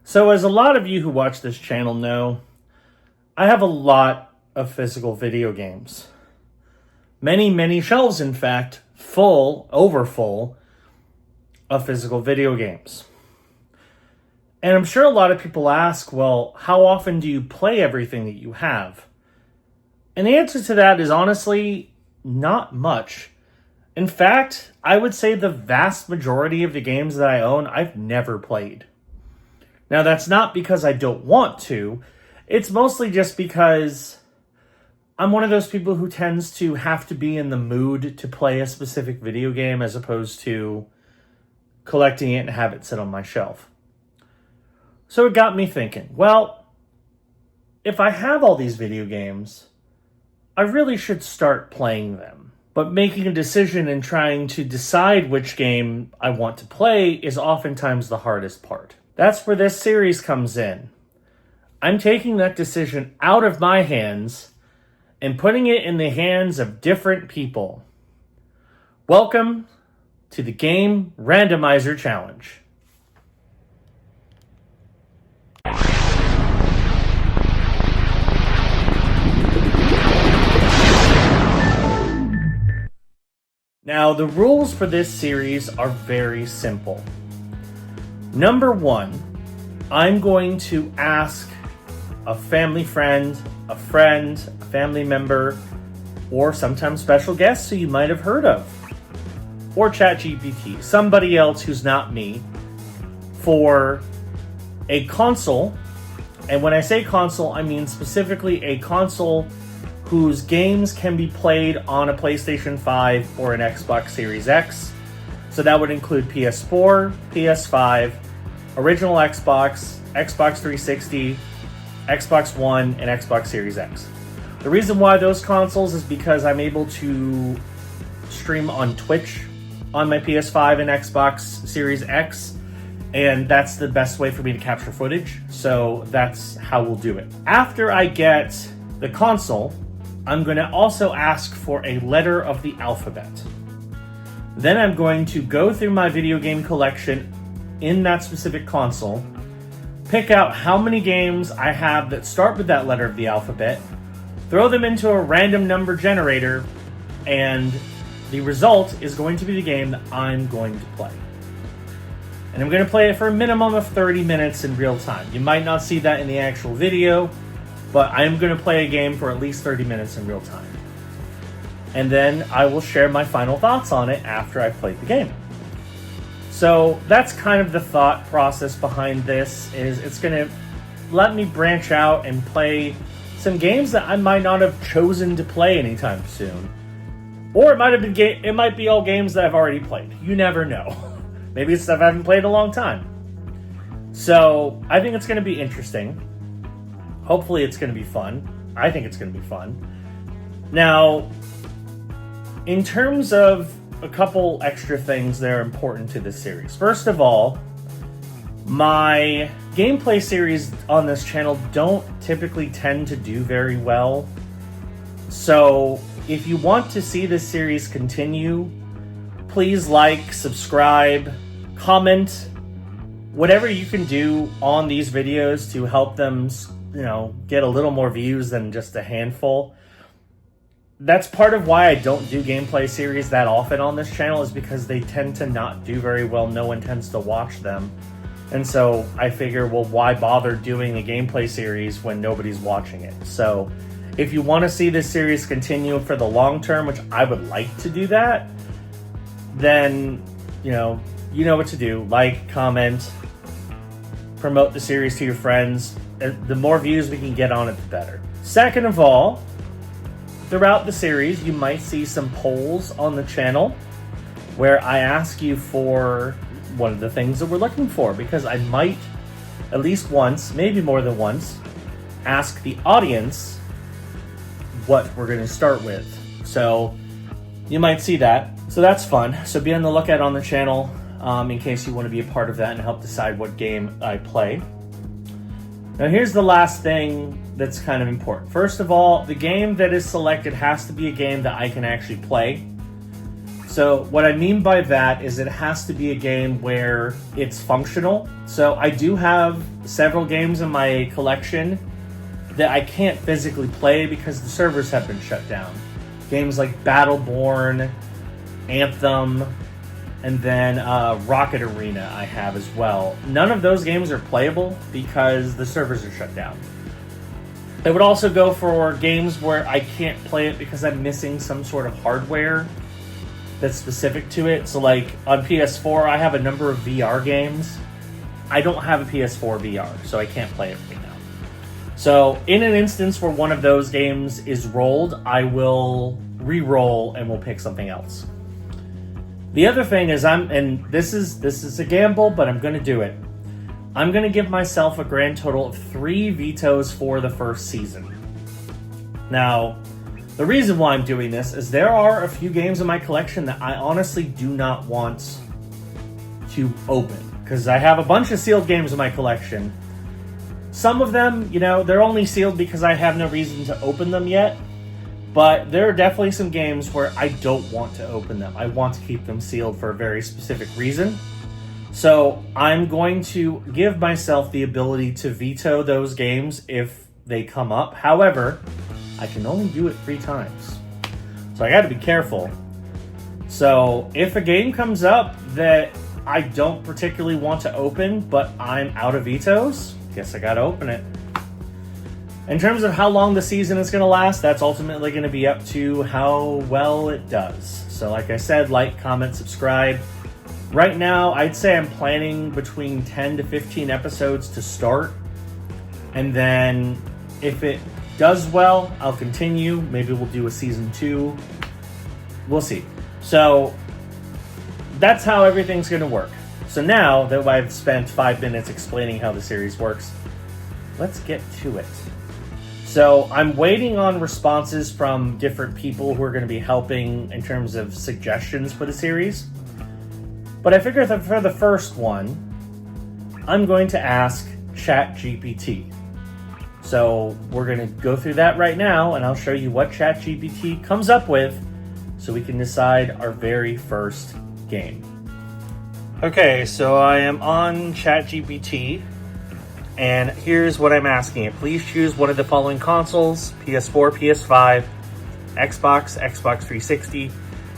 So as a lot of you who watch this channel know, I have a lot of physical video games. Many shelves, in fact, overfull of physical video games. And I'm sure a lot of people ask, well, how often do you play everything that you have? And the answer to that is honestly, not much. In fact, I would say the vast majority of the games that I own, I've never played. Now, that's not because I don't want to. It's mostly just because I'm one of those people who tends to have to be in the mood to play a specific video game as opposed to collecting it and have it sit on my shelf. So it got me thinking, well, if I have all these video games, I really should start playing them. But making a decision and trying to decide which game I want to play is oftentimes the hardest part. That's where this series comes in. I'm taking that decision out of my hands and putting it in the hands of different people. Welcome to the Game Randomizer Challenge. Now, the rules for this series are very simple. Number one, I'm going to ask a family friend, a family member, or sometimes special guests who you might have heard of, or ChatGPT, somebody else who's not me, for a console. And when I say console, I mean specifically a console whose games can be played on a PlayStation 5 or an Xbox Series X. So that would include PS4, PS5, original Xbox, Xbox 360, Xbox One, and Xbox Series X. The reason why those consoles is because I'm able to stream on Twitch on my PS5 and Xbox Series X, and that's the best way for me to capture footage, so that's how we'll do it. After I get the console, I'm going to also ask for a letter of the alphabet. Then I'm going to go through my video game collection in that specific console, pick out how many games I have that start with that letter of the alphabet, throw them into a random number generator, and the result is going to be the game that I'm going to play. And I'm going to play it for a minimum of 30 minutes in real time. You might not see that in the actual video, but I'm going to play a game for at least 30 minutes in real time. And then I will share my final thoughts on it after I've played the game. So that's kind of the thought process behind this, is it's going to let me branch out and play some games that I might not have chosen to play anytime soon. Or it might be all games that I've already played. You never know. Maybe it's stuff I haven't played in a long time. So I think it's going to be interesting. Hopefully it's going to be fun. I think it's going to be fun. Now, in terms of a couple extra things that are important to this series. First of all, my gameplay series on this channel don't typically tend to do very well. So if you want to see this series continue, please like, subscribe, comment, whatever you can do on these videos to help them, get a little more views than just a handful. That's part of why I don't do gameplay series that often on this channel, is because they tend to not do very well. No one tends to watch them. And so I figure, well, why bother doing a gameplay series when nobody's watching it? So if you want to see this series continue for the long term, which I would like to do that, then, you know what to do. Like, comment, promote the series to your friends. The more views we can get on it, the better. Second of all, throughout the series, you might see some polls on the channel where I ask you for one of the things that we're looking for, because I might, at least once, maybe more than once, ask the audience what we're going to start with. So you might see that. So that's fun. So be on the lookout on the channel in case you want to be a part of that and help decide what game I play. Now here's the last thing that's kind of important. First of all, the game that is selected has to be a game that I can actually play. So what I mean by that is it has to be a game where it's functional. So I do have several games in my collection that I can't physically play because the servers have been shut down. Games like Battleborn, Anthem, and then Rocket Arena I have as well. None of those games are playable because the servers are shut down. It would also go for games where I can't play it because I'm missing some sort of hardware that's specific to it. So like on PS4, I have a number of VR games. I don't have a PS4 VR, so I can't play it right now. So in an instance where one of those games is rolled, I will re-roll and we'll pick something else. The other thing is this is a gamble, but I'm going to do it. I'm going to give myself a grand total of 3 vetoes for the first season. Now, the reason why I'm doing this is there are a few games in my collection that I honestly do not want to open, because I have a bunch of sealed games in my collection. Some of them, they're only sealed because I have no reason to open them yet. But there are definitely some games where I don't want to open them. I want to keep them sealed for a very specific reason. So I'm going to give myself the ability to veto those games if they come up. However, I can only do it 3 times. So I got to be careful. So if a game comes up that I don't particularly want to open, but I'm out of vetoes, guess I got to open it. In terms of how long the season is going to last, that's ultimately going to be up to how well it does. So like I said, like, comment, subscribe. Right now, I'd say I'm planning between 10 to 15 episodes to start. And then if it does well, I'll continue. Maybe we'll do a season 2. We'll see. So that's how everything's going to work. So now that I've spent 5 minutes explaining how the series works, let's get to it. So I'm waiting on responses from different people who are going to be helping in terms of suggestions for the series. But I figured that for the first one, I'm going to ask ChatGPT. So we're going to go through that right now, and I'll show you what ChatGPT comes up with so we can decide our very first game. Okay, so I am on ChatGPT. And here's what I'm asking it. Please choose one of the following consoles: PS4, PS5, Xbox, Xbox 360,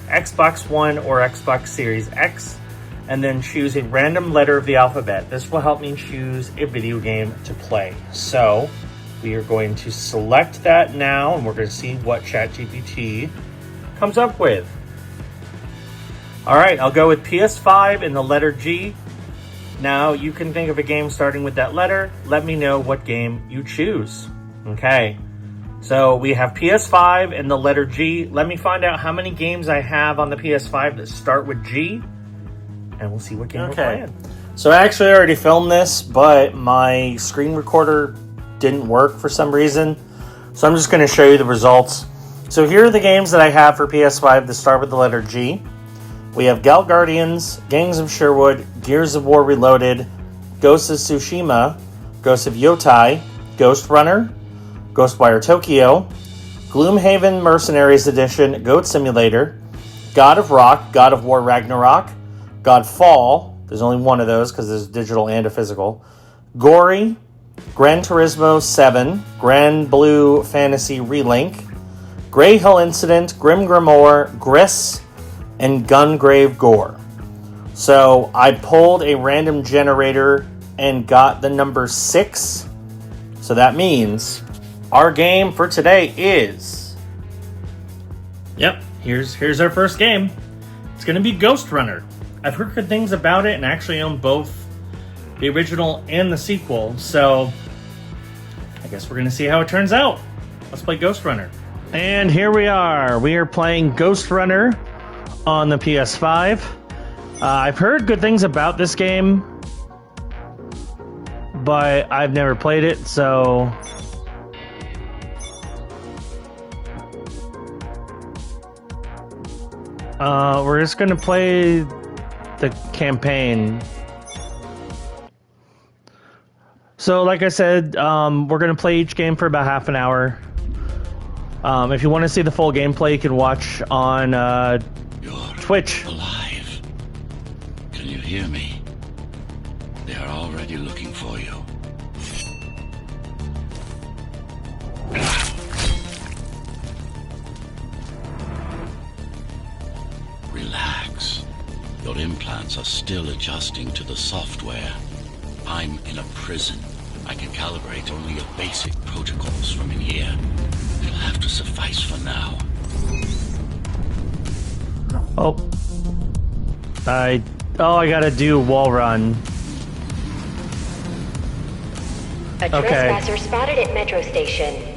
Xbox One, or Xbox Series X, and then choose a random letter of the alphabet. This will help me choose a video game to play. So we are going to select that now, and we're going to see what ChatGPT comes up with. All right, I'll go with PS5 and the letter G. Now, you can think of a game starting with that letter. Let me know what game you choose. Okay, so we have PS5 and the letter G. Let me find out how many games I have on the PS5 that start with G, and we'll see what game we're playing. So I actually already filmed this, but my screen recorder didn't work for some reason. So I'm just going to show you the results. So here are the games that I have for PS5 that start with the letter G. We have Gal Guardians, Gangs of Sherwood, Gears of War Reloaded, Ghost of Tsushima, Ghost of Yotai, Ghostrunner, Ghostwire Tokyo, Gloomhaven Mercenaries Edition, Goat Simulator, God of Rock, God of War Ragnarok, Godfall, there's only one of those because there's digital and a physical, Gory, Gran Turismo 7, Grand Blue Fantasy Relink, Grey Hill Incident, Grim Grimoire, Gris, and Gungrave Gore. So I pulled a random generator and got the number 6. So that means our game for today is... Yep, here's our first game. It's going to be Ghostrunner. I've heard good things about it and actually own both the original and the sequel. So I guess we're going to see how it turns out. Let's play Ghostrunner. And here we are. We are playing Ghostrunner on the PS5. I've heard good things about this game, but I've never played it, so we're just gonna play the campaign. So like I said, we're gonna play each game for about half an hour. If you want to see the full gameplay, you can watch on Twitch. Alive. Can you hear me? They are already looking for you. implants are still adjusting to the software. I'm in a prison. I can calibrate only your basic protocols from in here. It'll have to suffice for now. Oh. I gotta do wall run. A trespasser spotted at Metro Station.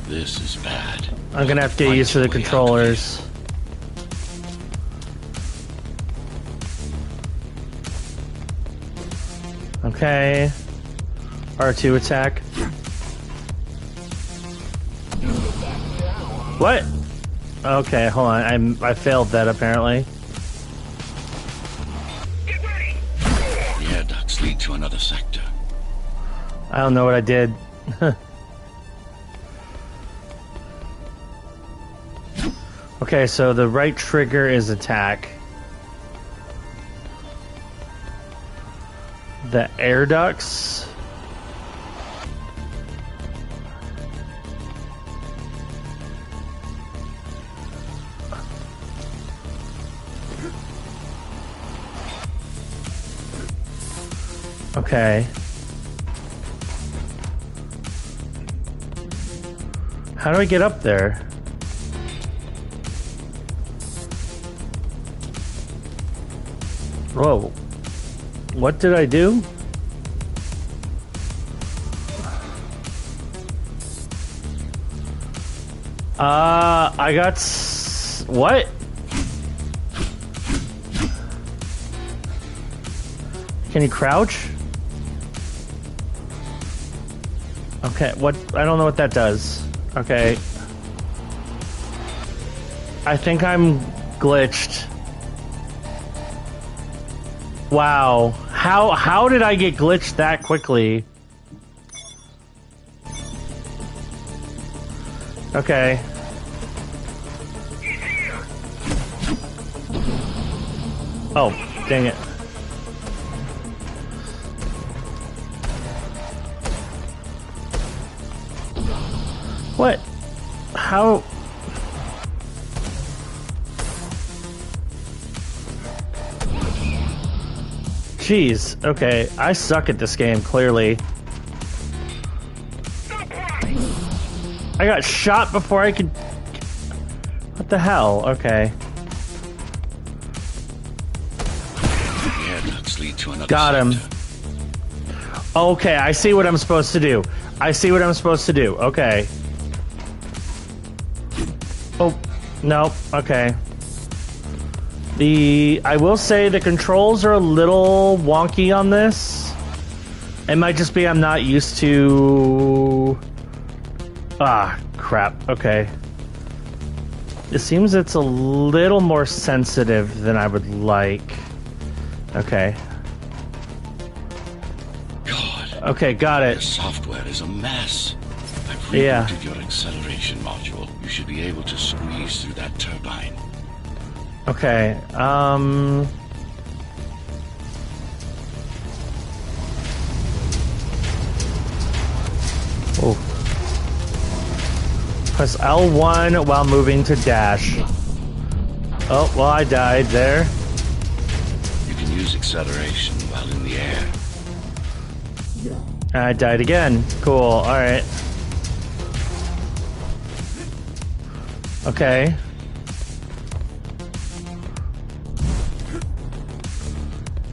This is bad. I'm gonna have to get used to the controllers. Okay. R2 attack. What? Okay, hold on. I failed that apparently. The air ducts lead to another sector. I don't know what I did. Okay, so the right trigger is attack. The air ducts. Okay. How do I get up there? Whoa. What did I do? I got what? Can you crouch? Okay, what? I don't know what that does. Okay. I think I'm glitched. Wow. How did I get glitched that quickly? Okay. Oh, dang it. What? How? Jeez, okay. I suck at this game, clearly. I got shot before I could... What the hell? Okay. Got him. Okay, I see what I'm supposed to do. I see what I'm supposed to do. Okay. Oh, no. Okay. I will say the controls are a little wonky on this. It might just be I'm not used to... Ah, crap. Okay. It seems it's a little more sensitive than I would like. Okay. God. Okay, got it. The software is a mess. I've rebooted your acceleration module. You should be able to squeeze through that turbine. Okay, Oh. Press L1 while moving to dash. Oh, well, I died there. You can use acceleration while in the air. I died again. Cool, alright. Okay.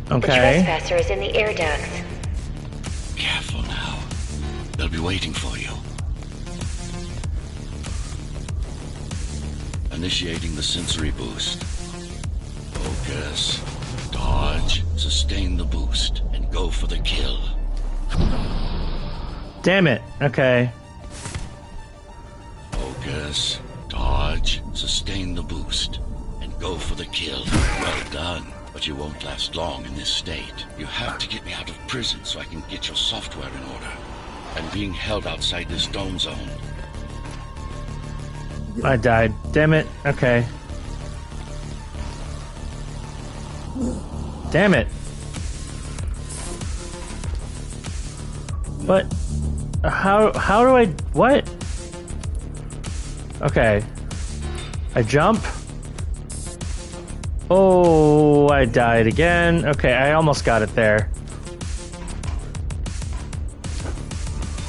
Okay. The trespasser is in the air ducts. Careful now. They'll be waiting for you. Initiating the sensory boost. Focus. Dodge. Sustain the boost. And go for the kill. Damn it. Okay. Focus. Dodge. Sustain the boost. And go for the kill. Well done. But you won't last long in this state. You have to get me out of prison so I can get your software in order. I'm being held outside this dome zone. I died. Damn it. Okay. Damn it. What? How do I... What? Okay. I jump. Oh... Oh, I died again. Okay, I almost got it there.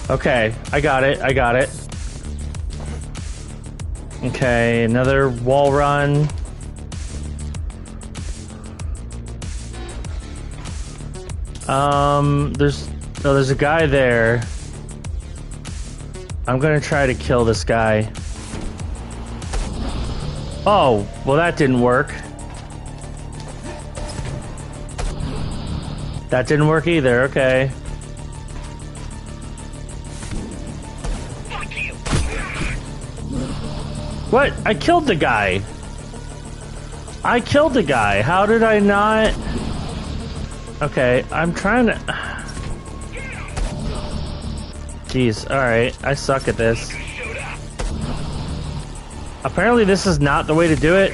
Okay, I got it. I got it. Okay, another wall run. There's a guy there. I'm gonna try to kill this guy. Oh, well that didn't work. That didn't work either, okay. What? I killed the guy. I killed the guy. How did I not? Okay, I'm trying to... Jeez, alright. I suck at this. Apparently this is not the way to do it.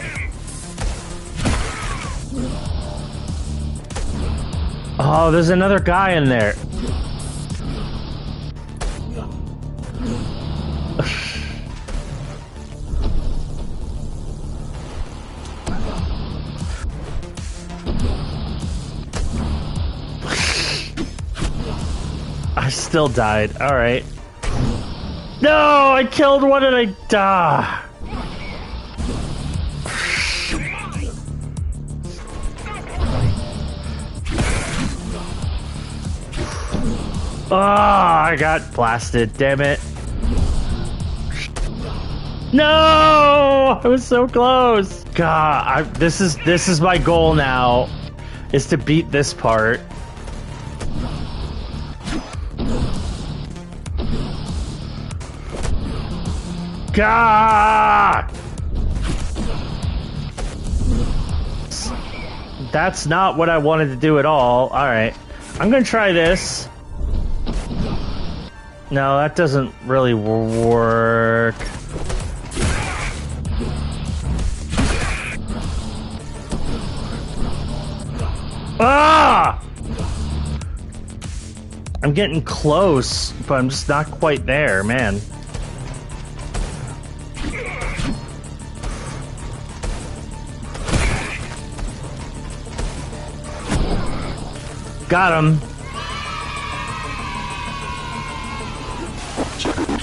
Oh, there's another guy in there. I still died. All right. No, I killed one and I died. Oh, I got blasted. Damn it. No, I was so close. God, this is my goal now, is to beat this part. God! That's not what I wanted to do at all. Alright. I'm gonna try this. No, that doesn't really work. Ah! I'm getting close, but I'm just not quite there, man. Got him.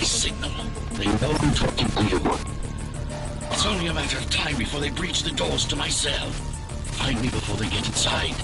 Signal. They know I'm talking to you. It's only a matter of time before they breach the doors to my cell. Find me before they get inside.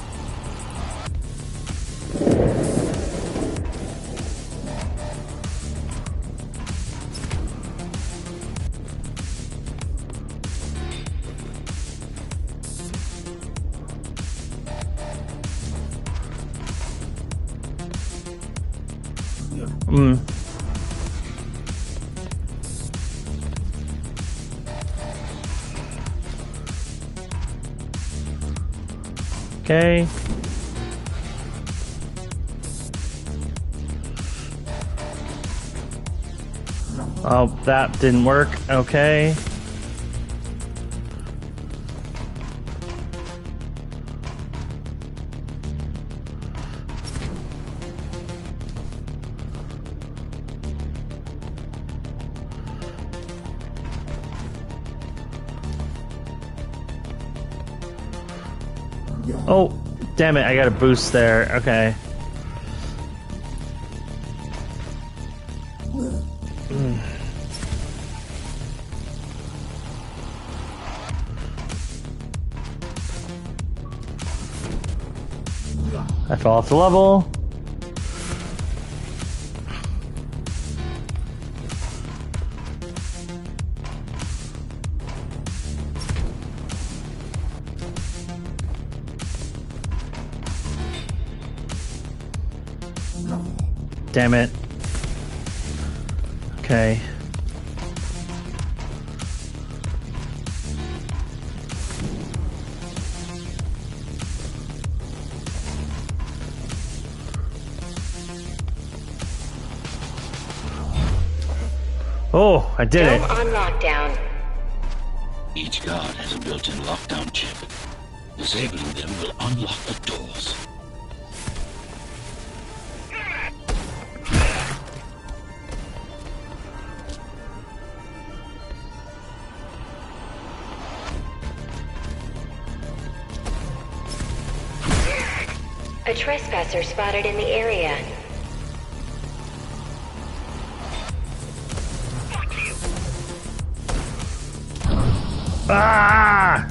Okay. Oh, that didn't work. Okay. Oh, damn it, I got a boost there. Okay. I fell off the level. Damn it. Okay. Oh, I did it. Dome on lockdown. Each guard has a built-in lockdown chip. Disabling them will unlock the doors. A trespasser spotted in the area. Ah!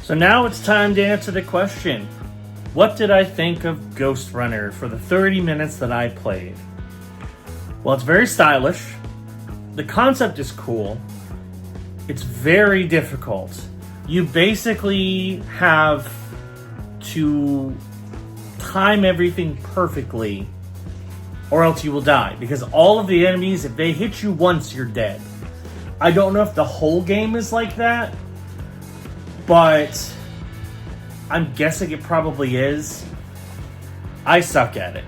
So now it's time to answer the question. What did I think of Ghostrunner for the 30 minutes that I played? Well, it's very stylish. The concept is cool. It's very difficult. You basically have to time everything perfectly or else you will die. Because all of the enemies, if they hit you once, you're dead. I don't know if the whole game is like that, but I'm guessing it probably is. I suck at it.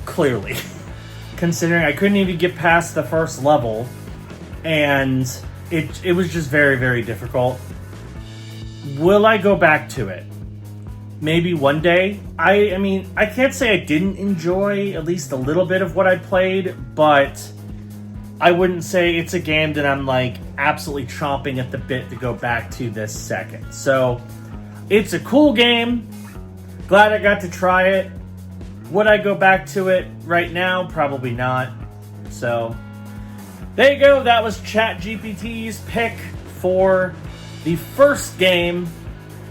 Clearly. Considering I couldn't even get past the first level, and it was just very, very difficult. Will I go back to it? Maybe one day. I mean, I can't say I didn't enjoy at least a little bit of what I played, but I wouldn't say it's a game that I'm like absolutely chomping at the bit to go back to this second. So, it's a cool game. Glad I got to try it. Would I go back to it right now? Probably not. So, there you go. That was ChatGPT's pick for the first game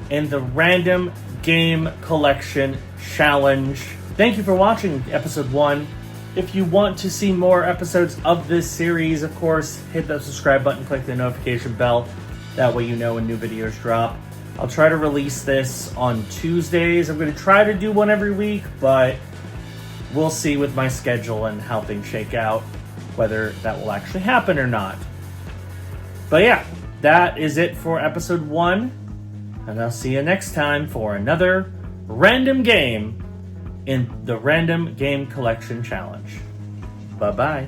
in the Random Game Collection Challenge. Thank you for watching episode 1. If you want to see more episodes of this series, of course, hit that subscribe button, click the notification bell. That way you know when new videos drop. I'll try to release this on Tuesdays. I'm going to try to do one every week, but we'll see with my schedule and how things shake out, whether that will actually happen or not. But yeah, that is it for episode 1. And I'll see you next time for another random game in the Random Game Collection Challenge. Bye-bye.